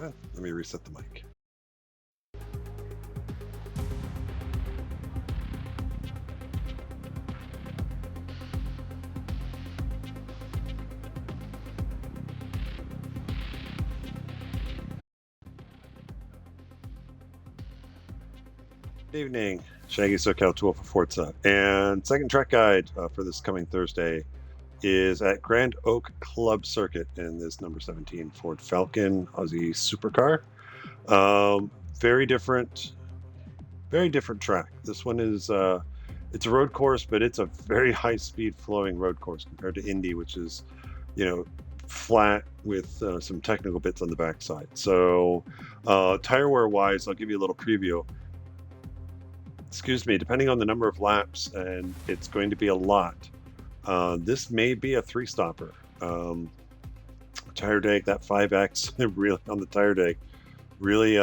Let me reset the mic. Good evening, Shaggy SoCal Tool for Forza. And second track guide for this coming Thursday is at Grand Oak Club Circuit in this number 17 Ford Falcon Aussie supercar. Very different track. This one is it's a road course, but it's a very high speed flowing road course compared to Indy, which is, flat with some technical bits on the backside. So tire wear wise, I'll give you a little preview. Excuse me, depending on the number of laps, and it's going to be a lot. This may be a 3-stopper. Tire deg, that 5X really on the tire deg really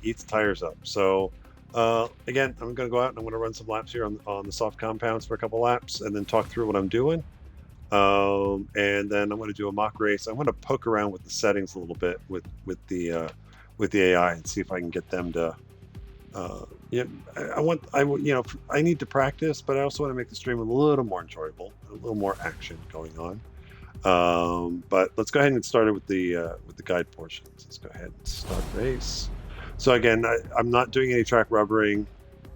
eats tires up. So again, I'm going to go out and I'm going to run some laps here on the soft compounds for a couple laps, and then talk through what I'm doing. And then I'm going to do a mock race. I'm going to poke around with the settings a little bit with the AI and see if I can get them to. I need to practice, but I also want to make the stream a little more enjoyable, a little more action going on. But let's go ahead and get started with the guide portions. Let's go ahead and start race. So again, I'm not doing any track rubbering,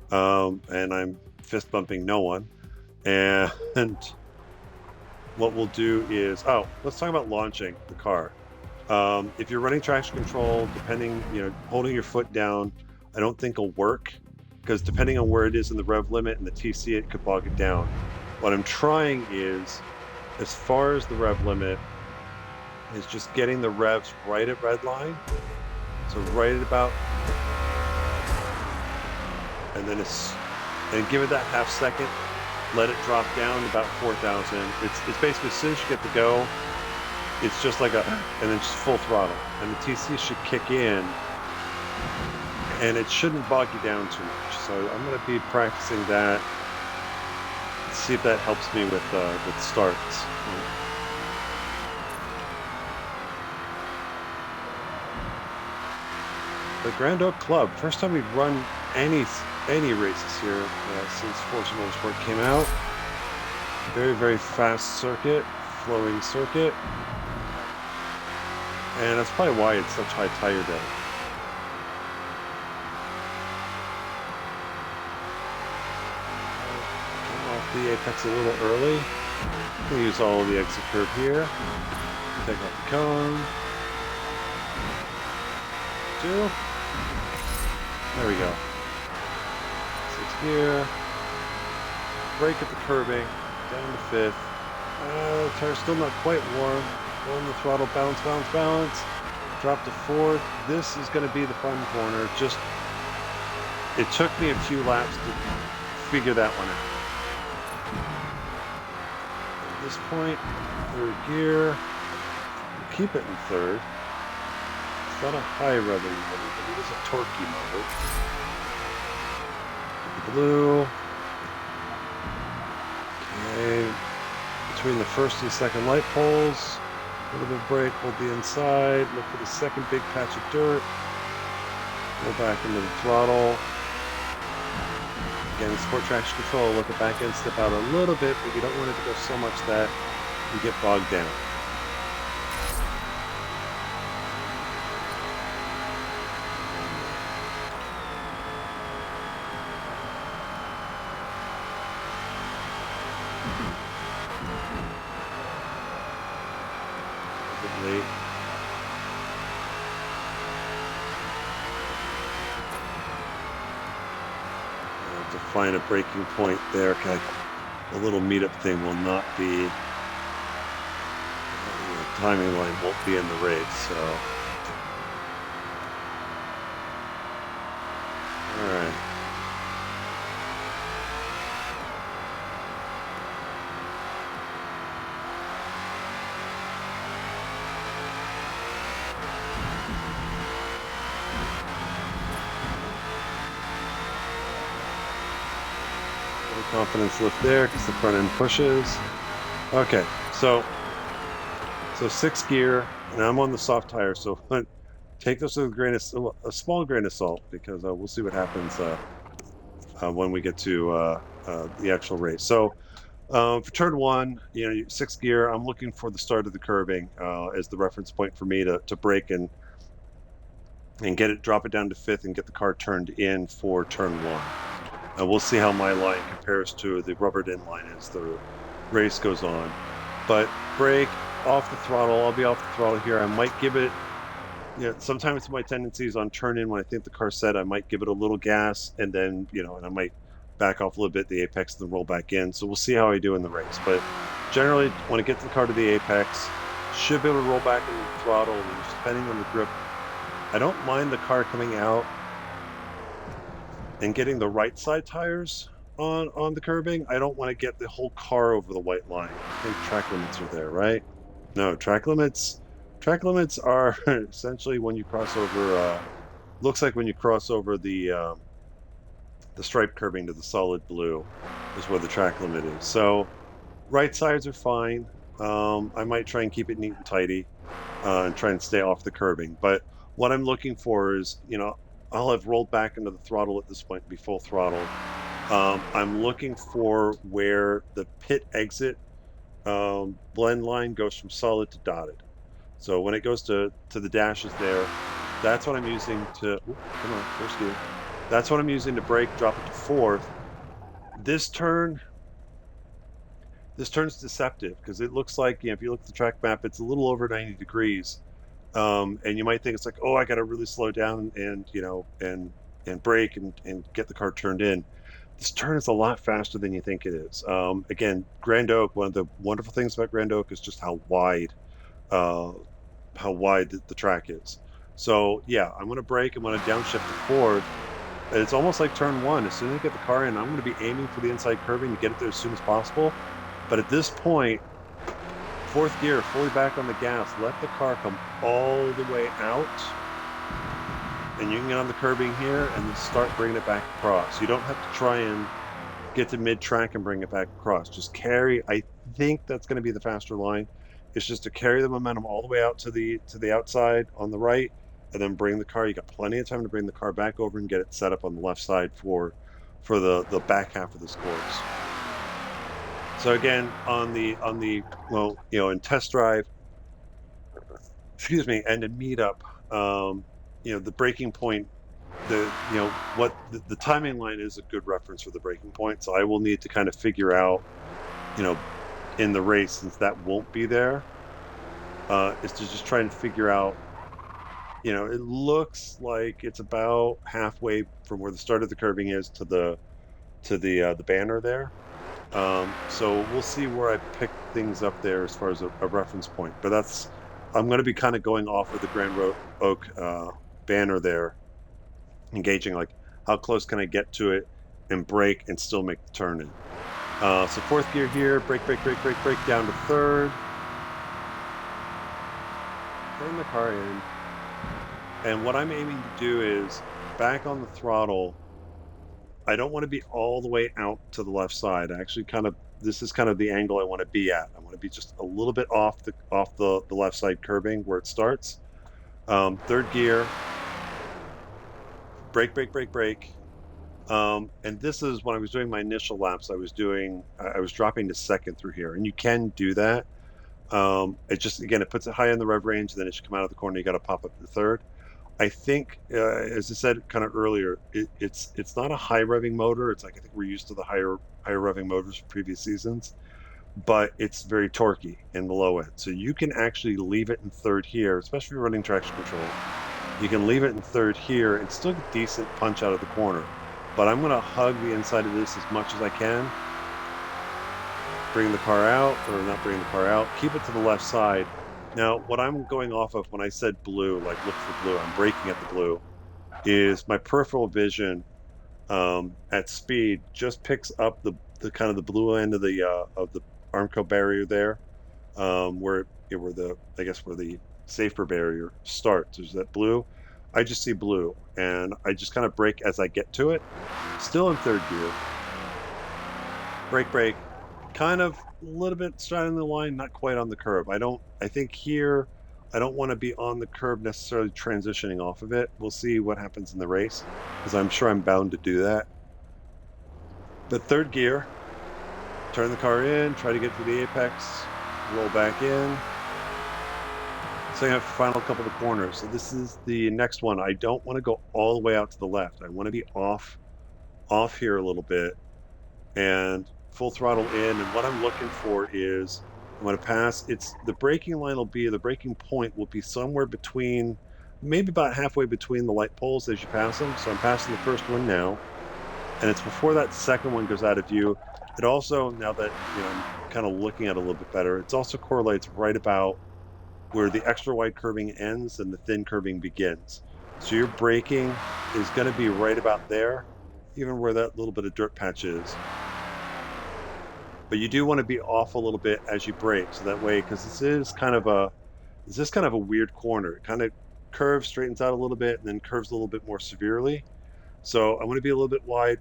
and I'm fist bumping no one. And what we'll do is, let's talk about launching the car. If you're running traction control, depending, holding your foot down, I don't think will work, because depending on where it is in the rev limit and the TC, it could bog it down. What I'm trying is, as far as the rev limit, is just getting the revs right at red line. So right at about, and then and give it that half second, let it drop down to about 4,000. It's basically, as soon as you get the go, it's just like and then just full throttle. And the TC should kick in, and it shouldn't bog you down too much. So I'm going to be practicing that. Let's see if that helps me with starts. The Grand Oak Club, first time we've run any races here since Forza Motorsport came out. Very, very fast circuit, flowing circuit. And that's probably why it's such high tire deg. The apex a little early. We'll use all of the exit curve here. Take off the cone. 2. There we go. 6th gear. Brake at the curbing. Down to 5th. The tire's still not quite warm. On the throttle, bounce, bounce, bounce. Drop to 4th. This is going to be the fun corner. It took me a few laps to figure that one out. At this point, 3rd gear. We'll keep it in 3rd. It's not a high revving motor, but it is a torquey motor. Blue. Okay. Between the 1st and 2nd light poles. A little bit of brake, hold the inside. Look for the 2nd big patch of dirt. Go back into the throttle. Again, sport traction control, let the back end step out a little bit, but you don't want it to go so much that you get bogged down. A bit late. To find a breaking point there. The little meetup thing will not be, the timing line won't be in the race, so. Alright. Confidence lift there because the front end pushes. Okay, so 6th gear, and I'm on the soft tire, so take this with a small grain of salt, because we'll see what happens when we get to the actual race. So for turn one, you know, sixth gear, I'm looking for the start of the curbing as the reference point for me to brake and get it, drop it down to fifth and get the car turned in for turn one. We'll see how my line compares to the rubbered in line as the race goes on. But brake, off the throttle, I'll be off the throttle here. I might give it, you know, sometimes my tendency is on turn in when I think the car's set, I might give it a little gas and then, you know, and I might back off a little bit at the apex and then roll back in. So we'll see how I do in the race. But generally, when I get the car to the apex, should be able to roll back into the throttle, and just depending on the grip, I don't mind the car coming out and getting the right side tires on the curbing. I don't want to get the whole car over the white line. I think track limits are there, right? No, track limits are essentially when you cross over looks like when you cross over the stripe curbing to the solid blue is where the track limit is. So right sides are fine. I might try and keep it neat and tidy and try and stay off the curbing. But what I'm looking for is, you know, I'll have rolled back into the throttle at this point and be full throttle. I'm looking for where the pit exit blend line goes from solid to dotted. So when it goes to the dashes there, that's what I'm using to, come on, first gear. That's what I'm using to brake, drop it to fourth. This turn's deceptive because it looks like, you know, if you look at the track map, it's a little over 90 degrees. And you might think it's like, oh, I got to really slow down and, you know, and brake and get the car turned in. This turn is a lot faster than you think it is. Again, Grand Oak, one of the wonderful things about Grand Oak is just how wide the track is. So yeah, I'm going to brake. I'm going to downshift to fourth. It's almost like turn one. As soon as I get the car in, I'm going to be aiming for the inside curbing to get it there as soon as possible. But at this point, fourth gear, fully back on the gas, let the car come all the way out, and you can get on the curbing here and then start bringing it back across. You don't have to try and get to mid-track and bring it back across. Just carry. I think that's going to be the faster line. It's just to carry the momentum all the way out to the outside on the right, and then bring the car. You got plenty of time to bring the car back over and get it set up on the left side for the back half of this course. So again, on the well, you know, in test drive, excuse me, and in meetup, you know, the breaking point, you know, what the timing line is a good reference for the breaking point. So I will need to kind of figure out, you know, in the race, since that won't be there, is to just try and figure out, you know, it looks like it's about halfway from where the start of the curbing is to the banner there. So we'll see where I pick things up there as far as a reference point. But that's, I'm going to be kind of going off of the Grand Oak banner there, engaging like how close can I get to it and brake and still make the turn in. So fourth gear here, brake down to third. Turn the car in. And what I'm aiming to do is back on the throttle. I don't want to be all the way out to the left side. I actually this is kind of the angle I want to be at. I want to be just a little bit off the left side curbing where it starts. Third gear, brake. And this is when I was doing my initial laps. I was dropping to second through here, and you can do that. It just, again, it puts it high in the rev range, and then as you come out of the corner, you got to pop up to third. I think, as I said kind of earlier, it's not a high revving motor. It's like, I think we're used to the higher revving motors from previous seasons, but it's very torquey in the low end. So you can actually leave it in third here, especially if you're running traction control. You can leave it in third here and still get decent punch out of the corner. But I'm going to hug the inside of this as much as I can. Bring the car out, or not bring the car out. Keep it to the left side. Now, what I'm going off of when I said blue, like look for blue, I'm braking at the blue, is my peripheral vision at speed just picks up the kind of the blue end of the Armco barrier there, where the safer barrier starts. There's that blue. I just see blue, and I just kind of brake as I get to it. Still in third gear. Brake. Kind of a little bit straddling the line, not quite on the curb. I think here I don't want to be on the curb necessarily transitioning off of it. We'll see what happens in the race, because I'm sure I'm bound to do that. But third gear, turn the car in, try to get to the apex, roll back in. So I have final couple of corners. So this is the next one. I don't want to go all the way out to the left. I want to be off here a little bit and full throttle in. And what I'm looking for is I'm going to pass. It's the braking line will be, the braking point will be somewhere between, maybe about halfway between the light poles as you pass them. So I'm passing the first one now, and it's before that second one goes out of view. It also, now that I'm kind of looking at it a little bit better, it also correlates right about where the extra wide curving ends and the thin curving begins. So your braking is going to be right about there, even where that little bit of dirt patch is. But you do want to be off a little bit as you brake, so that way, because this is kind of a weird corner. It kind of curves, straightens out a little bit, and then curves a little bit more severely. So I want to be a little bit wide,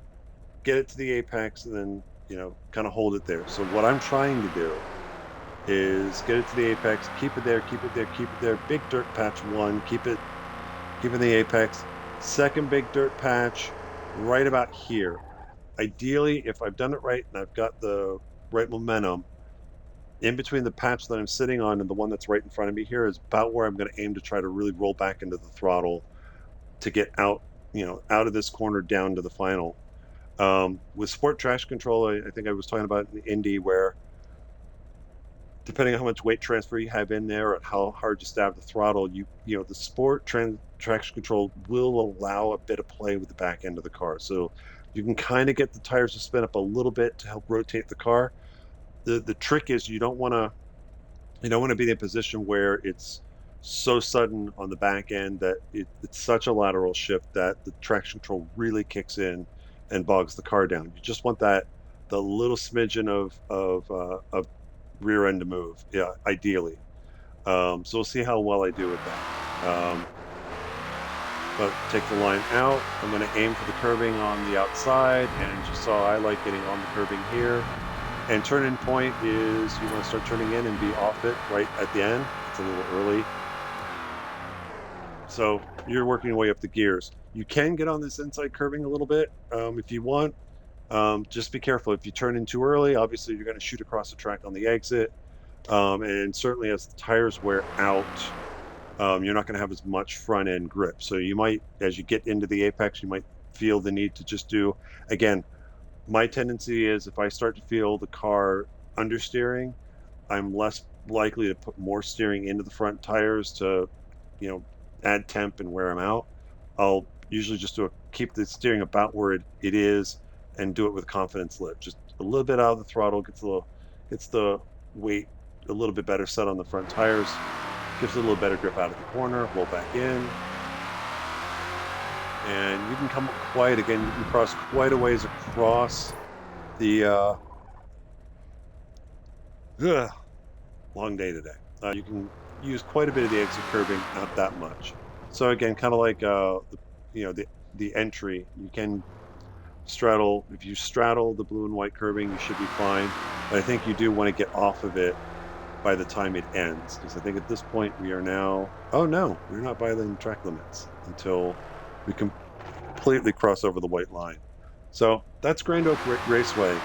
get it to the apex, and then kind of hold it there. So what I'm trying to do is get it to the apex, keep it there, keep it there, keep it there. Big dirt patch one, keep it the apex. Second big dirt patch, right about here. Ideally, if I've done it right and I've got the right momentum, in between the patch that I'm sitting on and the one that's right in front of me here is about where I'm going to aim to try to really roll back into the throttle to get out, out of this corner down to the final. With sport traction control, I think I was talking about in Indy, where depending on how much weight transfer you have in there and how hard you stab the throttle, the sport traction control will allow a bit of play with the back end of the car. So you can kind of get the tires to spin up a little bit to help rotate the car. The trick is you don't want to be in a position where it's so sudden on the back end that it's such a lateral shift that the traction control really kicks in and bogs the car down. You just want the little smidgen of rear end to move, yeah, ideally. So we'll see how well I do with that. But take the line out. I'm going to aim for the curving on the outside, and as you saw, I like getting on the curving here. And turn-in point is you want to start turning in and be off it right at the end. It's a little early. So you're working your way up the gears. You can get on this inside curving a little bit if you want. Just be careful. If you turn in too early, obviously you're going to shoot across the track on the exit. And certainly as the tires wear out, you're not going to have as much front end grip. So you might, as you get into the apex, you might feel the need to just do, again, my tendency is if I start to feel the car understeering, I'm less likely to put more steering into the front tires to, add temp and wear them out. I'll usually just keep the steering about where it is and do it with confidence lift. Just a little bit out of the throttle, gets the weight a little bit better set on the front tires, gives it a little better grip out of the corner, roll back in. And you can come up quite, again, you can cross quite a ways across the long day today. You can use quite a bit of the exit curving, not that much. So again, kind of like the entry, you can straddle. If you straddle the blue and white curving, you should be fine. But I think you do want to get off of it by the time it ends, because I think at this point we are now. Oh no, we're not violating track limits until we completely cross over the white line. So that's Grand Oak Raceway.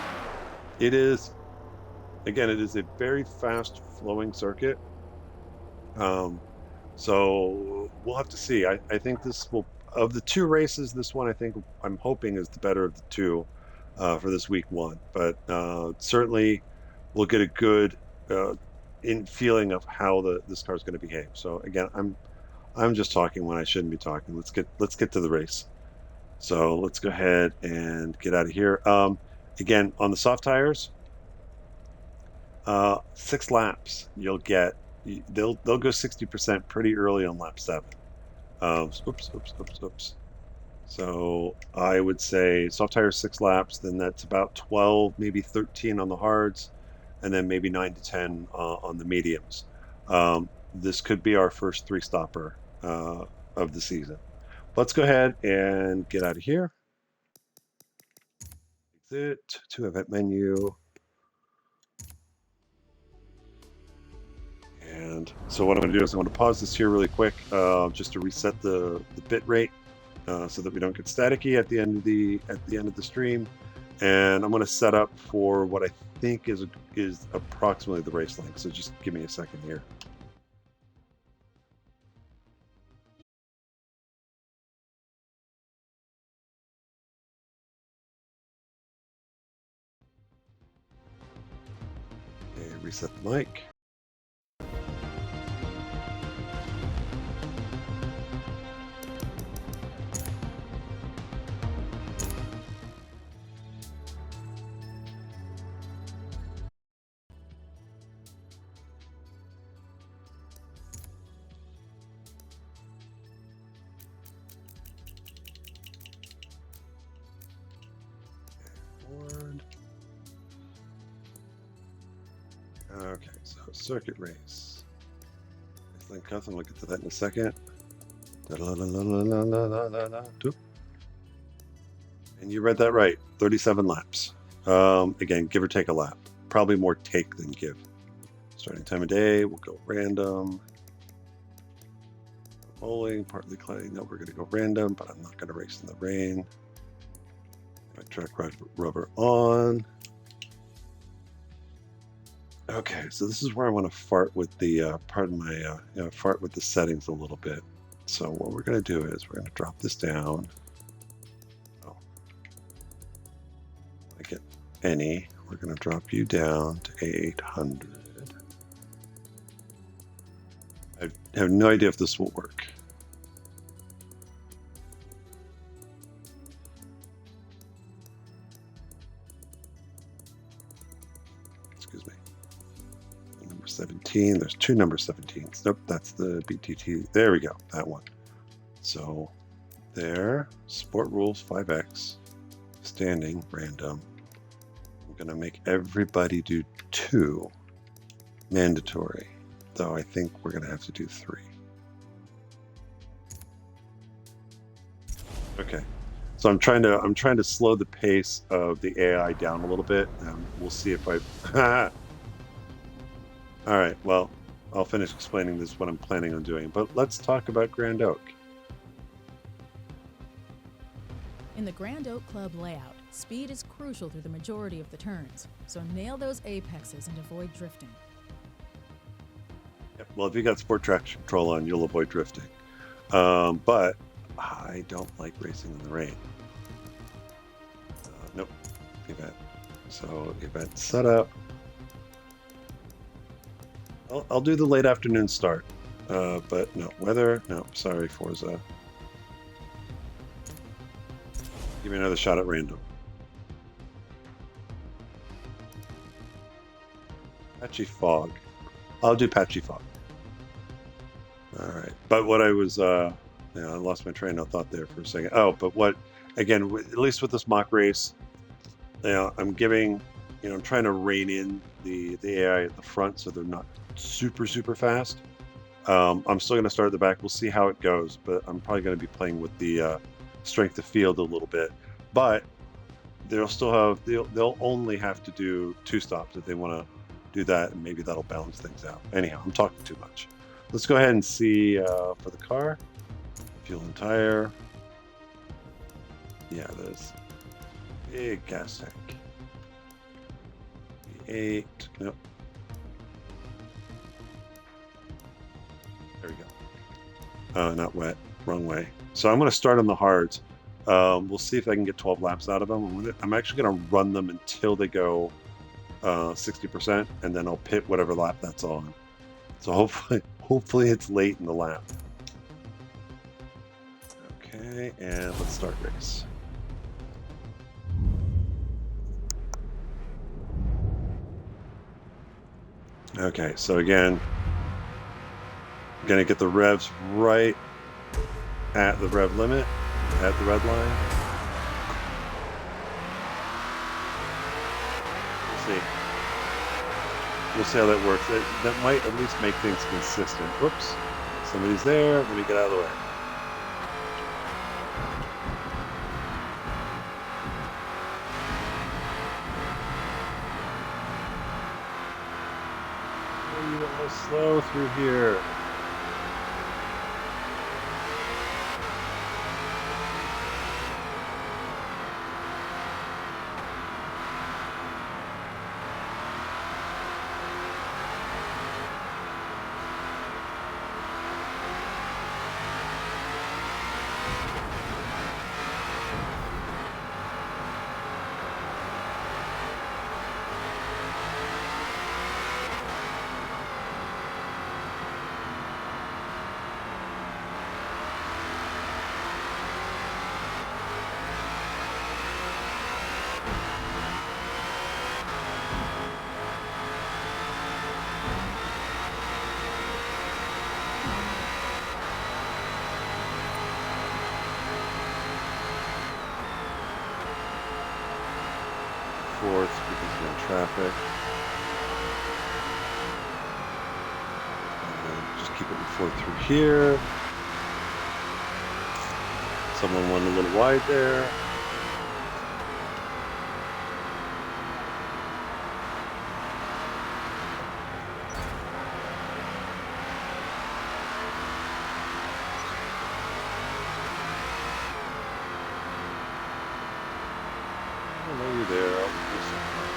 It is, again, it is a very fast flowing circuit. So we'll have to see. I think this will, of the two races, this one I'm hoping is the better of the two for this week one. But certainly we'll get a good in feeling of how this car is going to behave. So again, I'm just talking when I shouldn't be talking. Let's get to the race. So let's go ahead and get out of here. Again, on the soft tires, 6 laps you'll get. They'll go 60% pretty early on lap 7. Oops. So I would say soft tires 6 laps, then that's about 12, maybe 13 on the hards, and then maybe 9 to 10 on the mediums. This could be our first 3-stopper of the season. Let's go ahead and get out of here. Exit to event menu. And And so what I'm going to do is I'm going to pause this here really quick, just to reset the bit rate, so that we don't get staticky at the end of the stream. And I'm going to set up for what I think is approximately the race length. So just give me a second here. Okay, reset the mic. Okay, so circuit race. Link Custom, we'll get to that in a second. And you read that right, 37 laps. Again, give or take a lap. Probably more take than give. Starting time of day, we'll go random. Bowling, partly cloudy. No, we're going to go random, but I'm not going to race in the rain. My track rubber on. Okay, so this is where I want to fart with the fart with the settings a little bit. So what we're going to do is we're going to drop this down. Oh, I get any. We're going to drop you down to 800. I have no idea if this will work. Excuse me. Number 17. There's two number 17s. Nope, that's the BTT. There we go. That one. So there. Sport rules 5x. Standing random. I'm going to make everybody do 2. Mandatory. Though I think we're going to have to do 3. Okay, so I'm trying to slow the pace of the AI down a little bit, and we'll see if I. All right, well, I'll finish explaining this what I'm planning on doing, but let's talk about Grand Oak. In the Grand Oak Club layout, speed is crucial through the majority of the turns, so nail those apexes and avoid drifting. Well, if you got sport traction control on, you'll avoid drifting. But I don't like racing in the rain. Nope. Event. So event setup. I'll do the late afternoon start. But no weather. No, sorry, Forza. Give me another shot at random. Patchy fog. I'll do patchy fog. All right, but what I was, I lost my train of thought there for a second. Oh, but what, again, at least with this mock race, I'm giving, I'm trying to rein in the AI at the front so they're not super fast. I'm still going to start at the back. We'll see how it goes, but I'm probably going to be playing with the strength of field a little bit. But they'll only have to do 2 stops if they want to do that, and maybe that'll balance things out. Anyhow, I'm talking too much. Let's go ahead and see for the car. Fuel and tire. Yeah, there's big gas tank. V8. Nope. There we go. Not wet. Wrong way. So I'm going to start on the hards. We'll see if I can get 12 laps out of them. I'm actually going to run them until they go 60%, and then I'll pit whatever lap that's on. So hopefully it's late in the lap. Okay, and let's start race. Okay, so again, I'm gonna get the revs right at the rev limit, at the red line. We'll see. We'll see how that works. That might at least make things consistent. Whoops. Somebody's there. Let me get out of the way. There you a little slow through here. Fourth because no traffic. And then just keep it in fourth through here. Someone went a little wide there. I know you're there. I'll do something.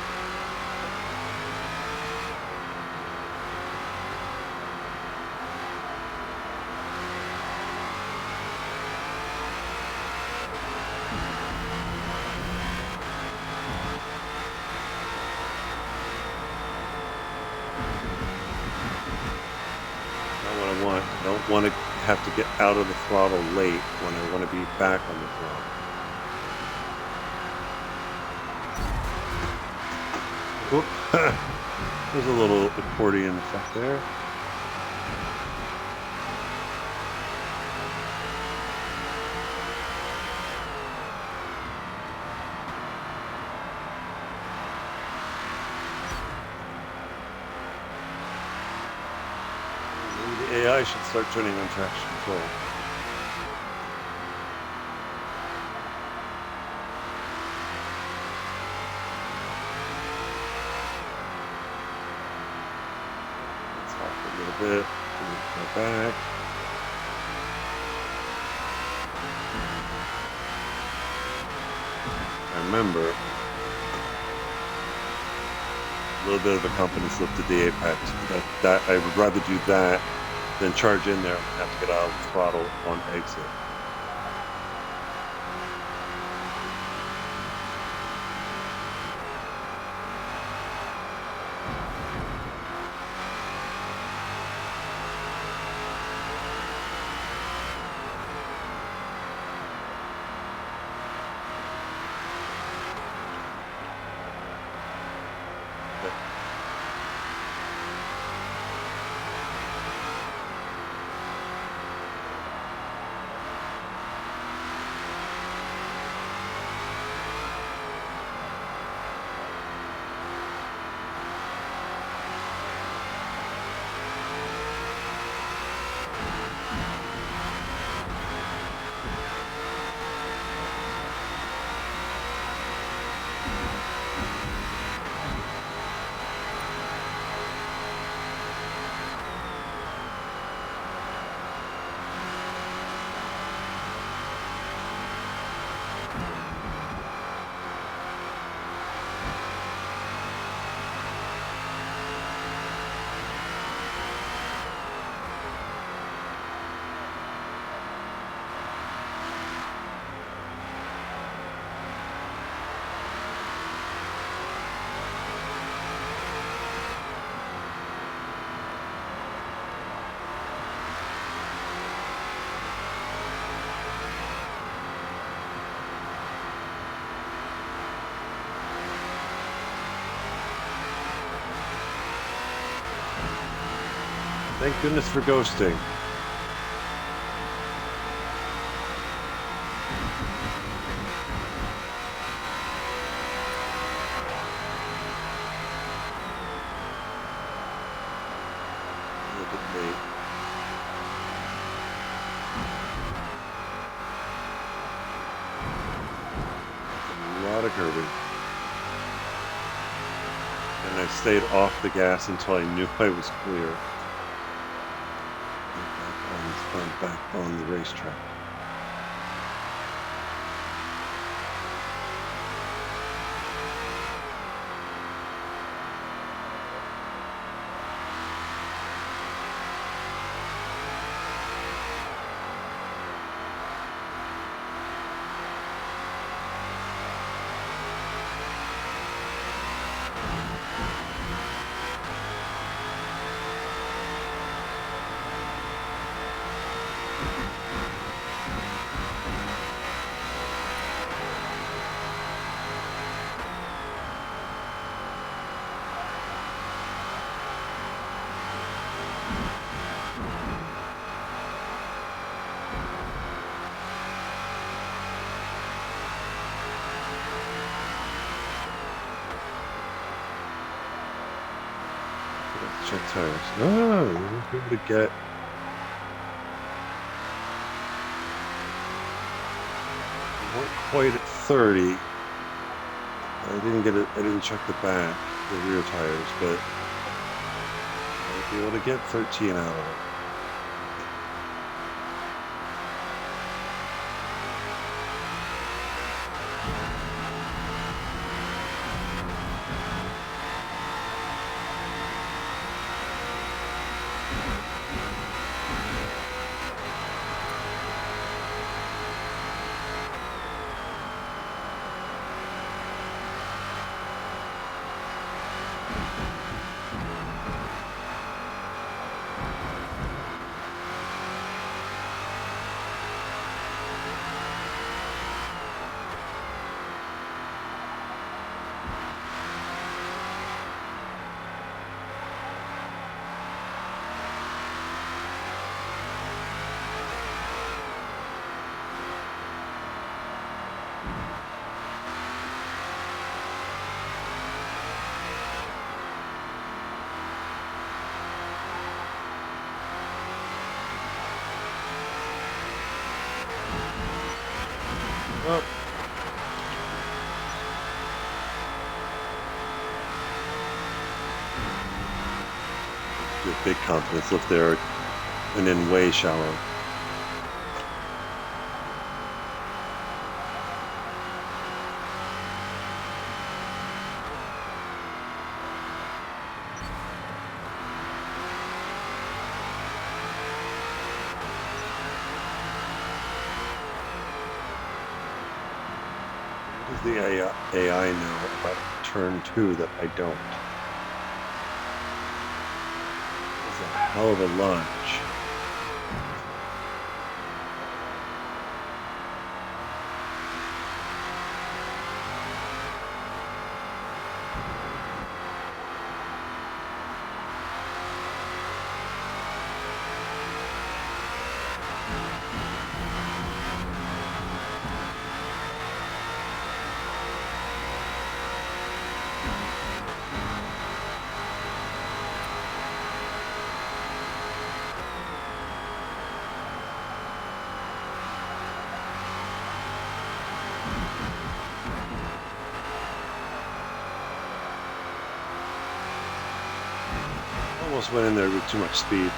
Not what I want. I don't want to have to get out of the throttle late when I want to be back on the throttle. Oop. There's a little accordion effect there. Maybe the AI should start turning on traction control. A little bit, go back. I remember a little bit of a company slip to the apex. That I would rather do that than charge in there and have to get out of the throttle on exit. Thank goodness for ghosting. A little bit late. A lot of curving. And I stayed off the gas until I knew I was clear. Back on the racetrack. Check tires. Oh, we'll be able to get. We weren't quite at 30. I didn't get it. I didn't check the back, the rear tires, but I'll be able to get 13 out of it. Oh. Do a big confidence lift there, and then way shallow. What does the AI know about turn 2 that I don't? It's a hell of a lunge. Almost went in there with too much speed.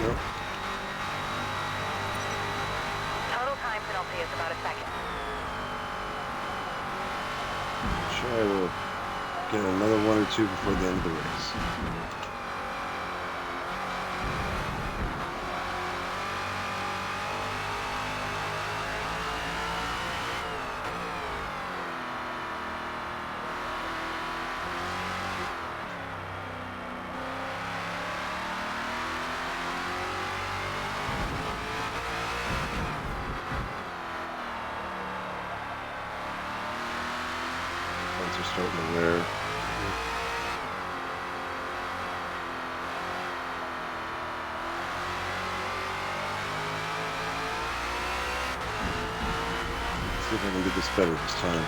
Nope. Total time penalty is about a second. Sure, I will get another 1 or 2 before the end of the race. starting to wear. See if I can do this better this time.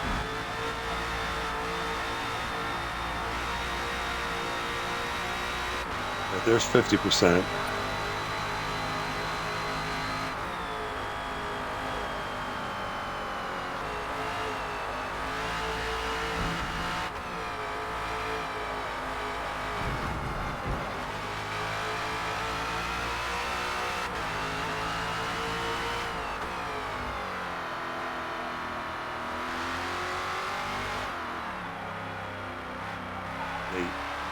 Right, there's 50%.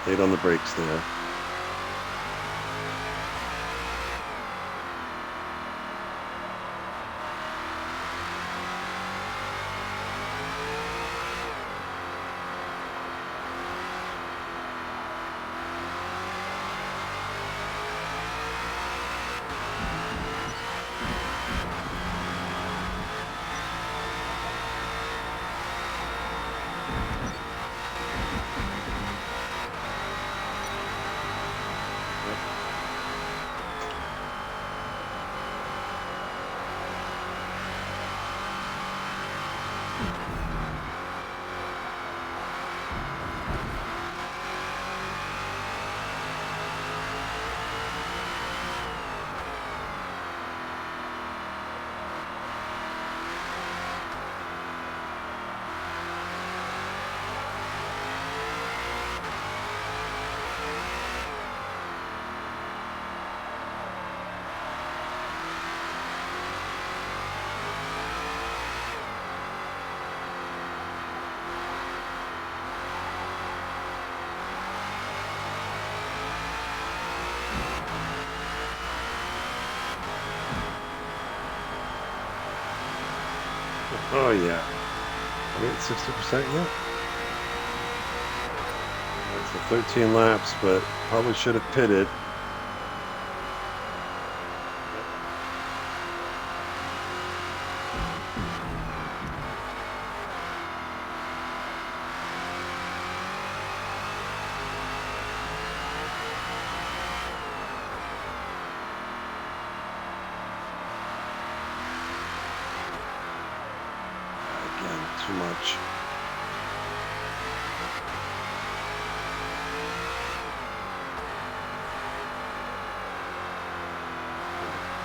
Late on the brakes there. Oh yeah. Are we at 60% yet? That's a 13 laps, but probably should have pitted. Too much.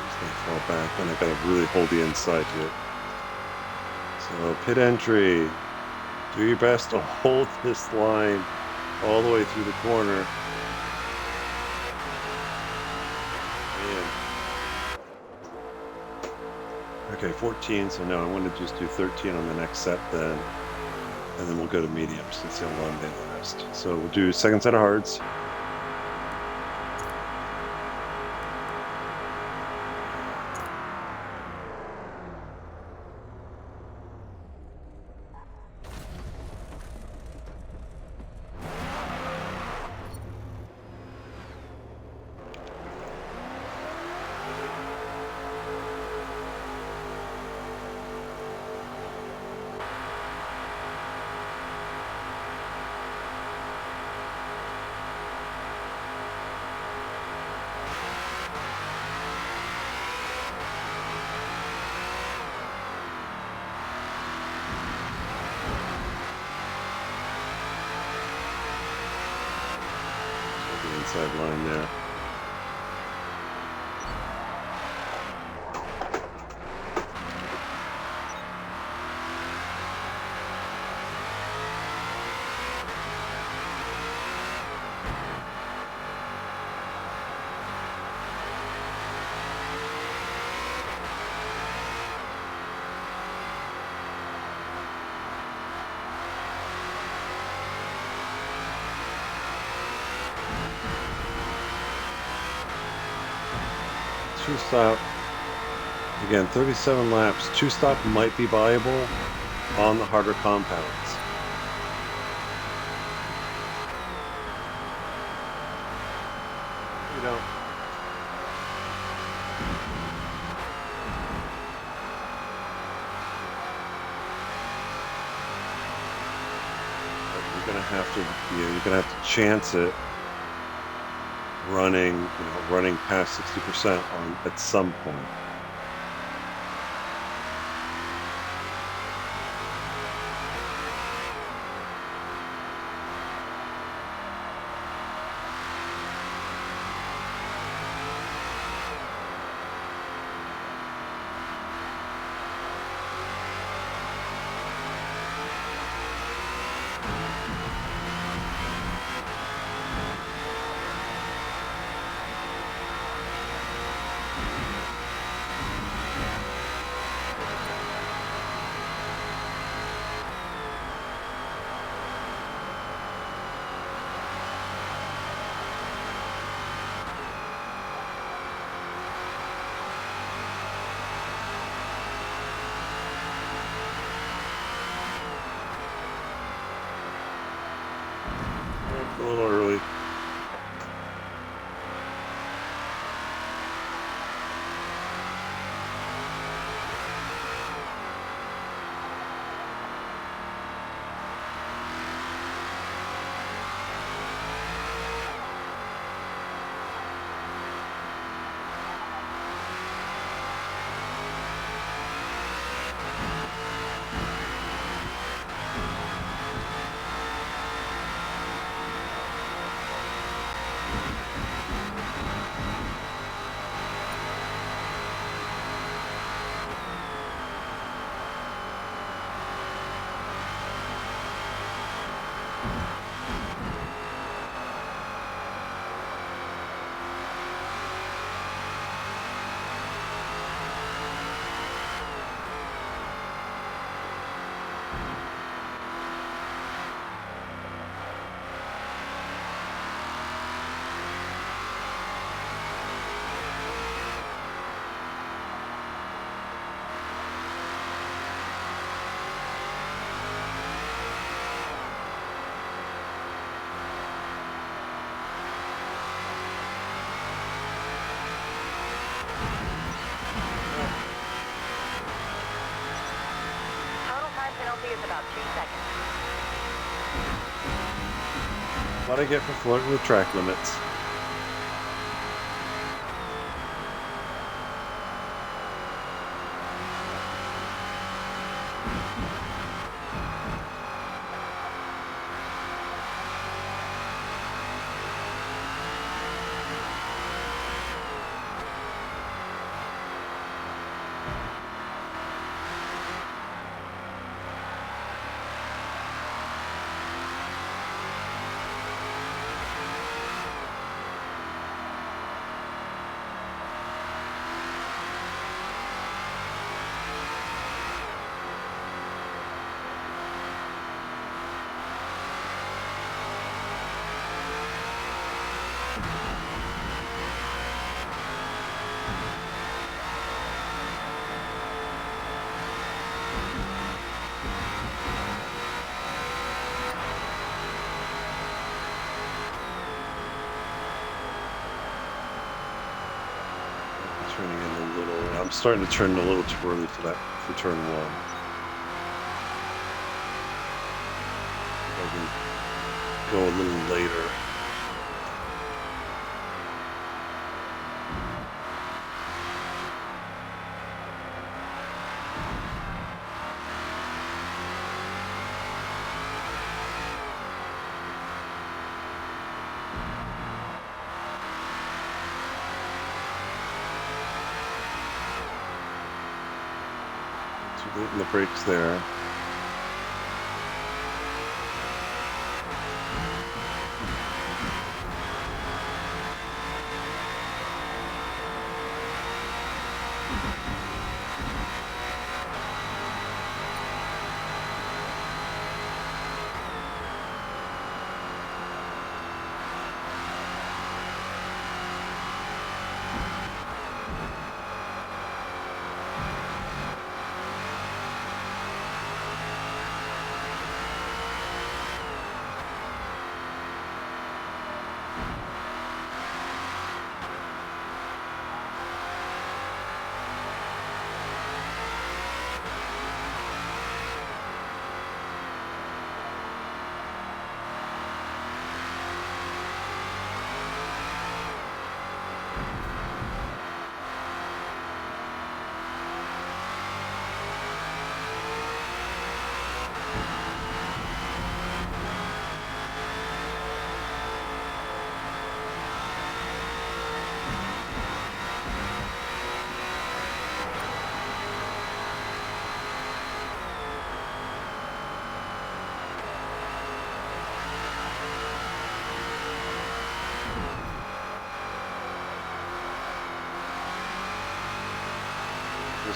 Just gonna fall back, and I gotta really hold the inside here. So pit entry. Do your best to hold this line all the way through the corner. Man. Okay, 14, so no, I'm going to just do 13 on the next set then. And then we'll go to mediums and see how long they last. So we'll do second set of hards. Inside line there. Two stop. Again, 37 laps. Two stop might be viable on the harder compounds. You know. have to, you're gonna have to chance it running past 60% on at some point. A little early. Total time penalty is about 2 seconds. What I get for flirting with track limits. Turning in a little. I'm starting to turn a little too early for that for turn one. I can go a little later. Hitting the brakes there.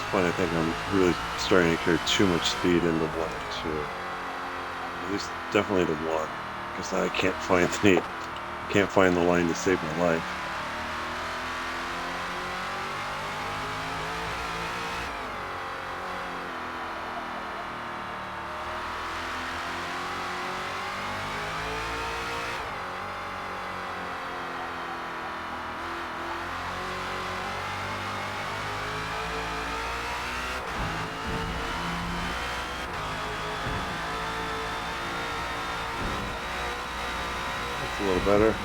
this point, I think I'm really starting to carry too much speed into 1 and 2. At least, definitely to 1, because I can't find the line to save my life. A little better.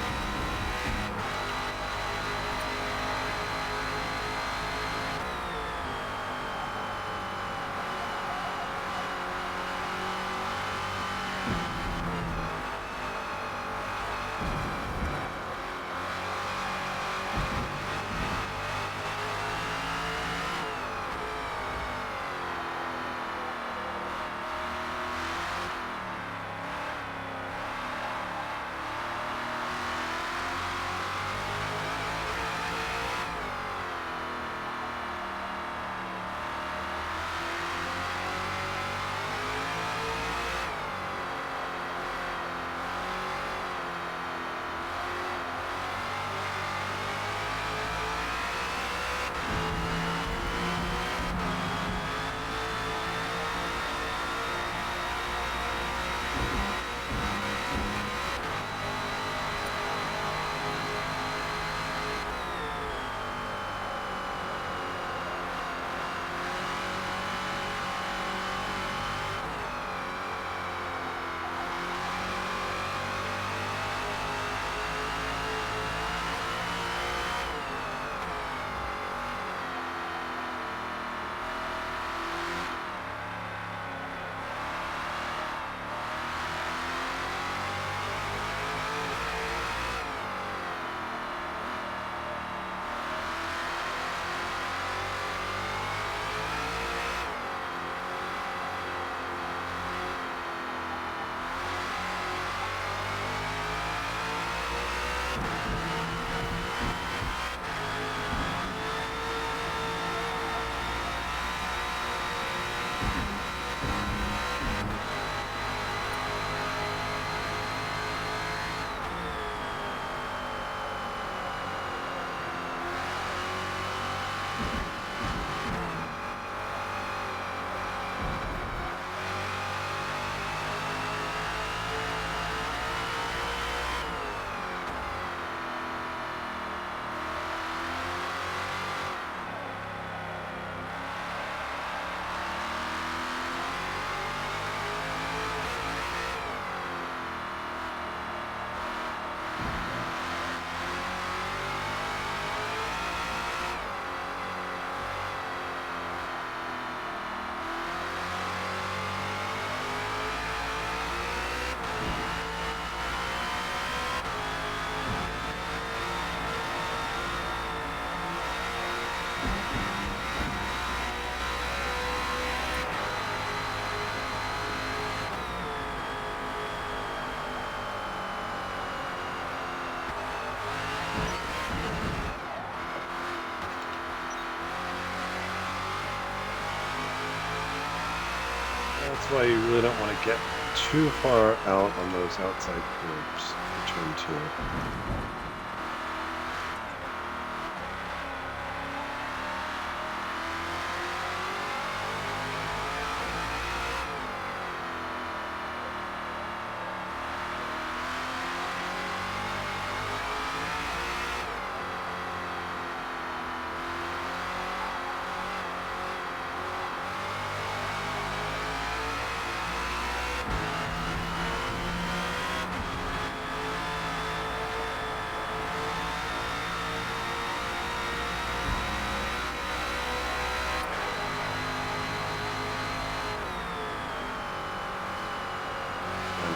That's why you really don't want to get too far out on those outside curves for turn 2.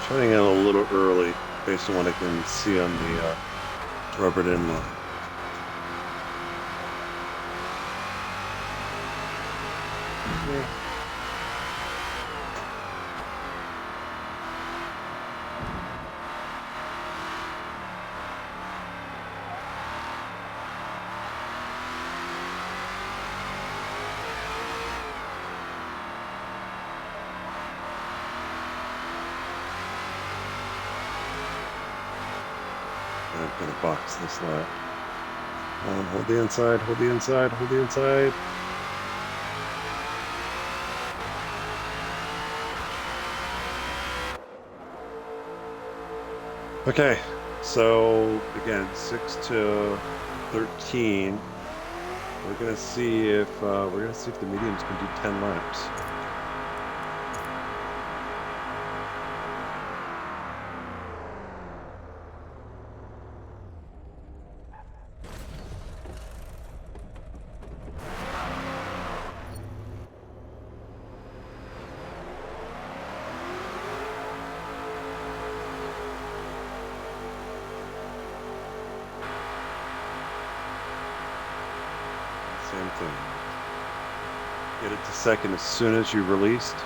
Turning out a little early based on what I can see on the rubbered in line. Yeah. box this lap. Hold the inside, hold the inside, hold the inside. Okay, so again, 6 to 13. We're gonna see if the mediums can do 10 laps. Same thing. Get it to second as soon as you released.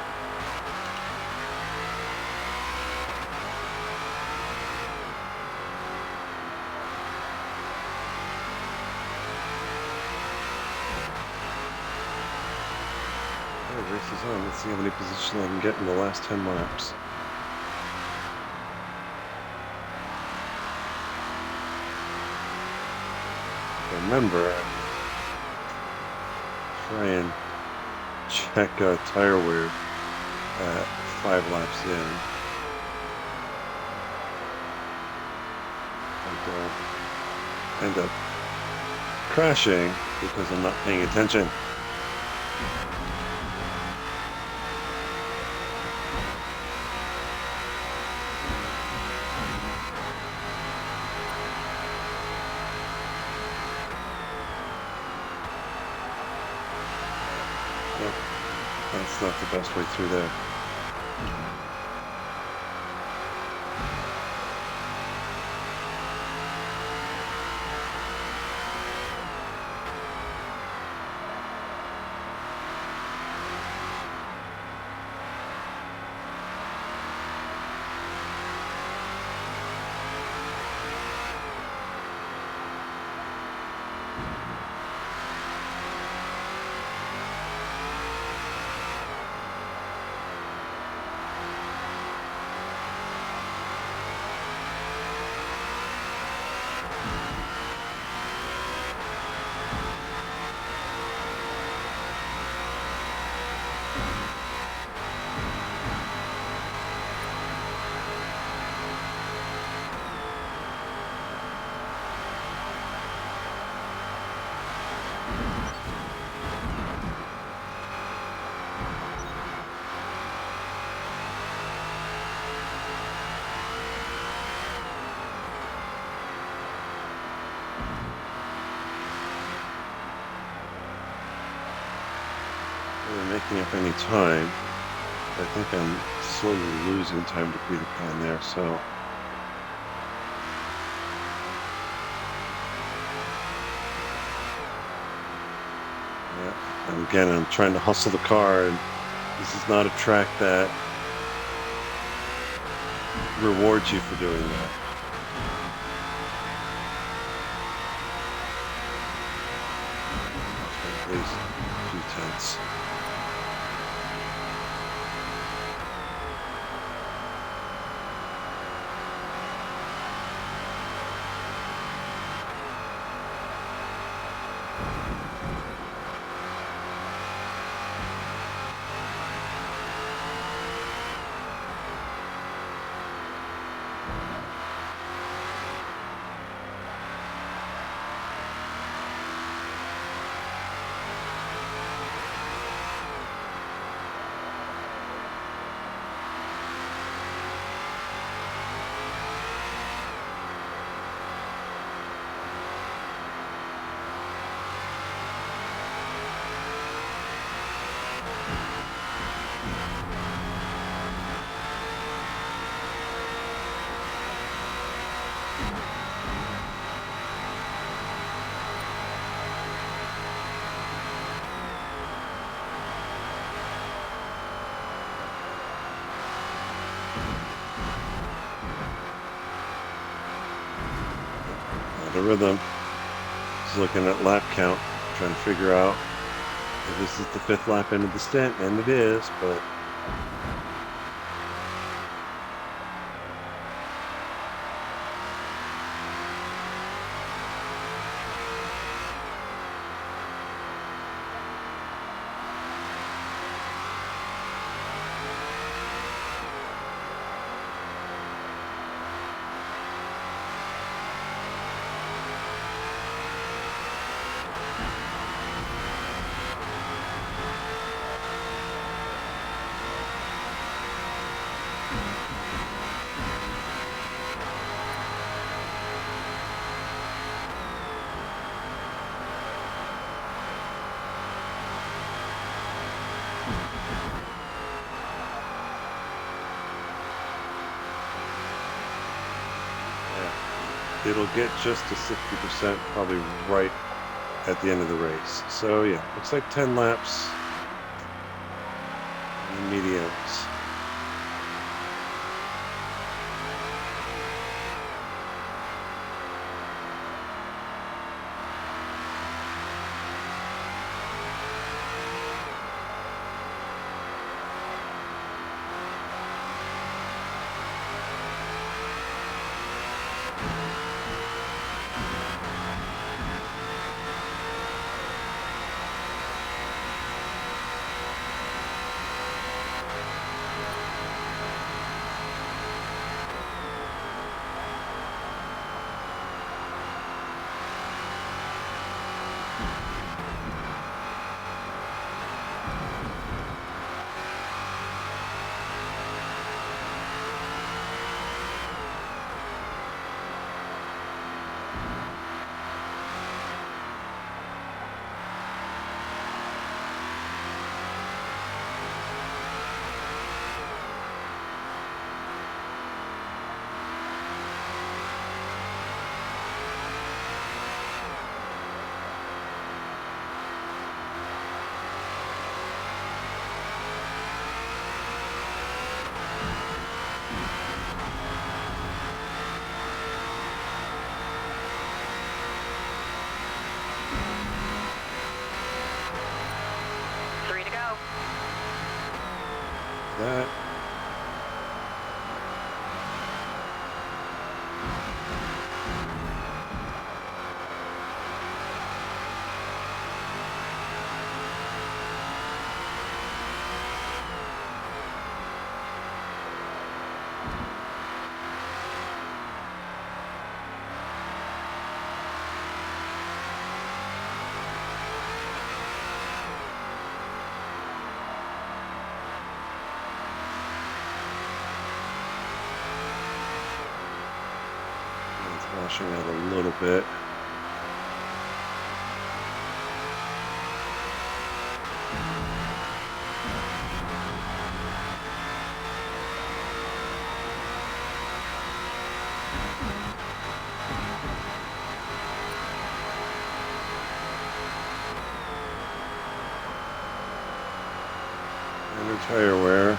Race is on. Let's see how many positions I can get in the last 10 laps. Remember, try and check tire wear at 5 laps in. And end up crashing because I'm not paying attention. That's not the best way through there. Making up any time. I think I'm slowly losing time to Peter Pan there, so yeah. And again, I'm trying to hustle the car, and this is not a track that rewards you for doing that. At least a few tenths. The rhythm. Just looking at lap count, trying to figure out if this is the 5th lap into the stint, and it is, but it'll get just to 60%, probably right at the end of the race. So yeah, looks like 10 laps in the mediums. That. Washing out a little bit. And tire wear.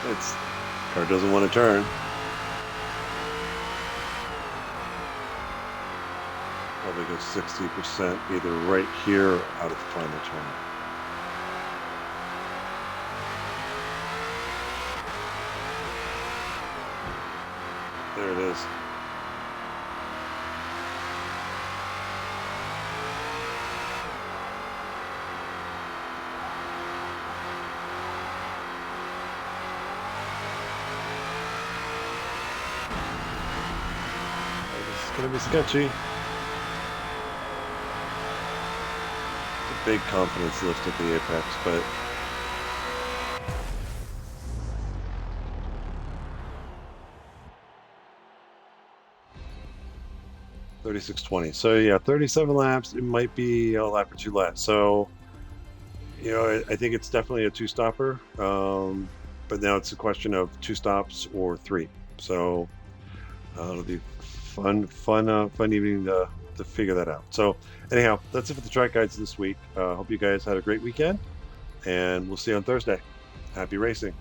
It's car doesn't want to turn. Probably go 60% either right here or out of the final turn. There it is. It's gonna be sketchy. It's a big confidence lift at the apex, but $36.20. So yeah, 37 laps. It might be a lap or two less. So I think it's definitely a two-stopper. But now it's a question of two stops or three. So it'll be fun evening to figure that out. So anyhow, that's it for the track guides this week. Hope you guys had a great weekend, and we'll see you on Thursday. Happy racing.